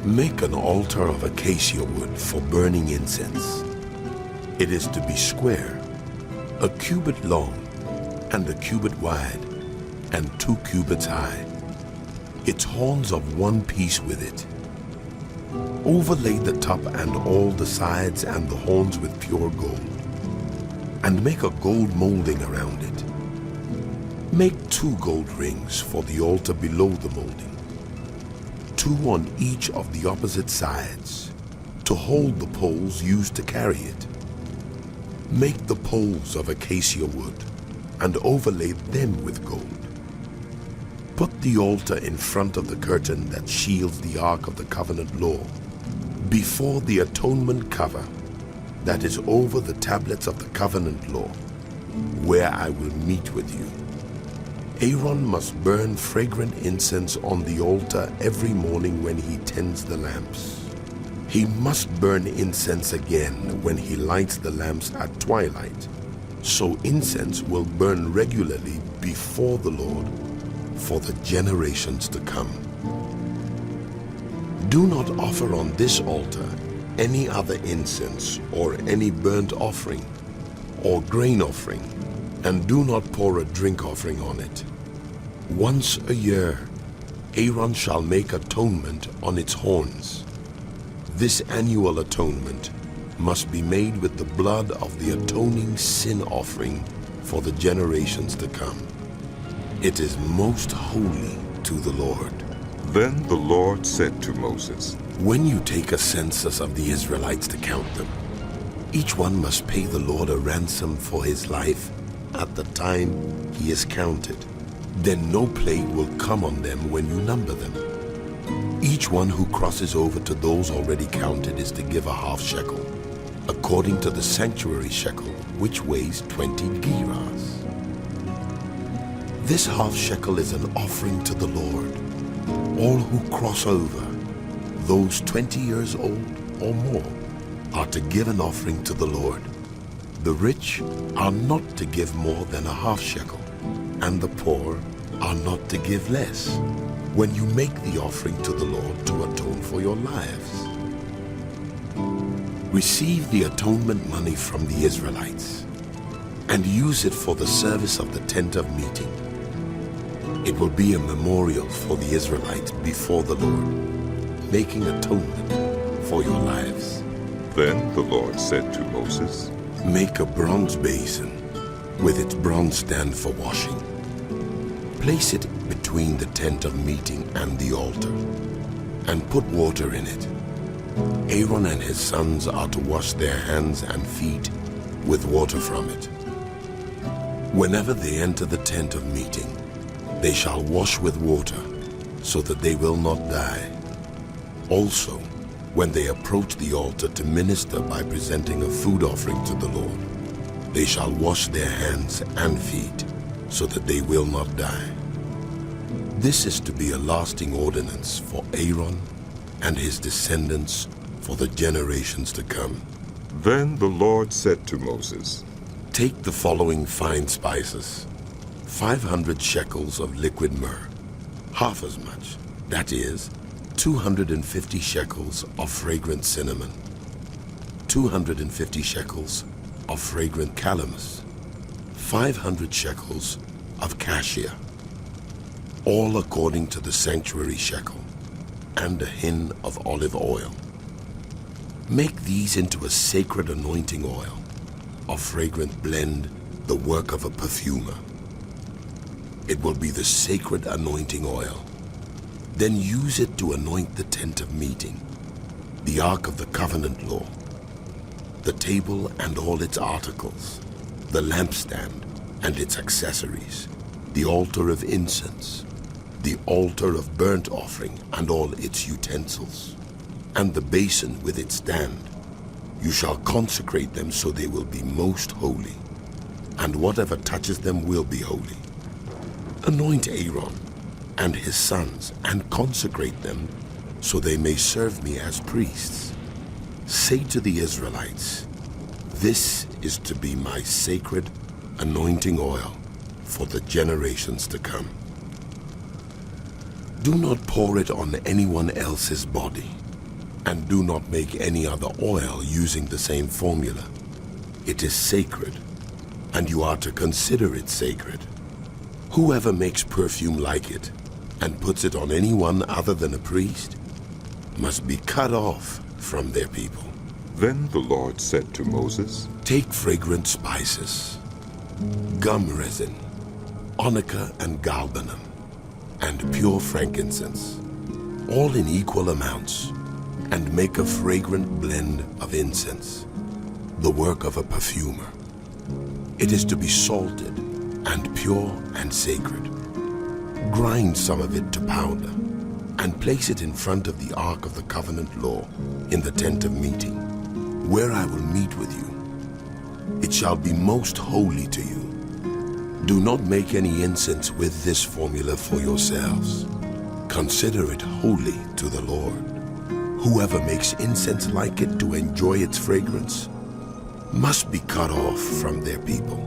Make an altar of acacia wood for burning incense. It is to be square, a cubit long, and a cubit wide, and 2 cubits high. Its horns of 1 piece with it. Overlay the top and all the sides and the horns with pure gold, and make a gold molding around it. Make 2 gold rings for the altar below the molding, 2 on each of the opposite sides, to hold the poles used to carry it. Make the poles of acacia wood, and overlay them with gold. Put the altar in front of the curtain that shields the Ark of the Covenant law, before the atonement cover that is over the tablets of the covenant law, where I will meet with you. Aaron must burn fragrant incense on the altar every morning when he tends the lamps. He must burn incense again when he lights the lamps at twilight, so incense will burn regularly before the Lord for the generations to come. Do not offer on this altar any other incense or any burnt offering or grain offering, and do not pour a drink offering on it. Once a year, Aaron shall make atonement on its horns. This annual atonement must be made with the blood of the atoning sin offering for the generations to come. It is most holy to the Lord. Then the Lord said to Moses, When you take a census of the Israelites to count them, each one must pay the Lord a ransom for his life at the time he is counted. Then no plague will come on them when you number them. Each one who crosses over to those already counted is to give a half shekel, according to the sanctuary shekel, which weighs 20 gerahs. This half shekel is an offering to the Lord. All who cross over, those 20 years old or more, are to give an offering to the Lord. The rich are not to give more than a half shekel, and the poor are not to give less, when you make the offering to the Lord to atone for your lives. Receive the atonement money from the Israelites, and use it for the service of the tent of meeting. It will be a memorial for the Israelites before the Lord, making atonement for your lives. Then the Lord said to Moses, Make a bronze basin with its bronze stand for washing. Place it between the tent of meeting and the altar, and put water in it. Aaron and his sons are to wash their hands and feet with water from it. Whenever they enter the tent of meeting, they shall wash with water, so that they will not die. Also, when they approach the altar to minister by presenting a food offering to the Lord, they shall wash their hands and feet, so that they will not die. This is to be a lasting ordinance for Aaron and his descendants for the generations to come. Then the Lord said to Moses, Take the following fine spices: 500 shekels of liquid myrrh, half as much, that is, 250 shekels of fragrant cinnamon, 250 shekels of fragrant calamus, 500 shekels of acacia, all according to the sanctuary shekel, and a hin of olive oil. Make these into a sacred anointing oil, a fragrant blend, the work of a perfumer. It will be the sacred anointing oil. Then use it to anoint the tent of meeting, the Ark of the Covenant law, the table and all its articles, the lampstand and its accessories, the altar of incense, the altar of burnt offering and all its utensils, and the basin with its stand. You shall consecrate them so they will be most holy, and whatever touches them will be holy. Anoint Aaron and his sons and consecrate them so they may serve me as priests. Say to the Israelites, This is to be my sacred anointing oil for the generations to come. Do not pour it on anyone else's body, And do not make any other oil using the same formula. It is sacred, and you are to consider it sacred. Whoever makes perfume like it and puts it on anyone other than a priest must be cut off from their people. Then the Lord said to Moses, Take fragrant spices, gum resin, onycha and galbanum, and pure frankincense, all in equal amounts, and make a fragrant blend of incense, the work of a perfumer. It is to be salted and pure and sacred. Grind some of it to powder and place it in front of the ark of the covenant law in the tent of meeting, where I will meet with you. It shall be most holy to you. Do not make any incense with this formula for yourselves. Consider it holy to the Lord. Whoever makes incense like it to enjoy its fragrance must be cut off from their people.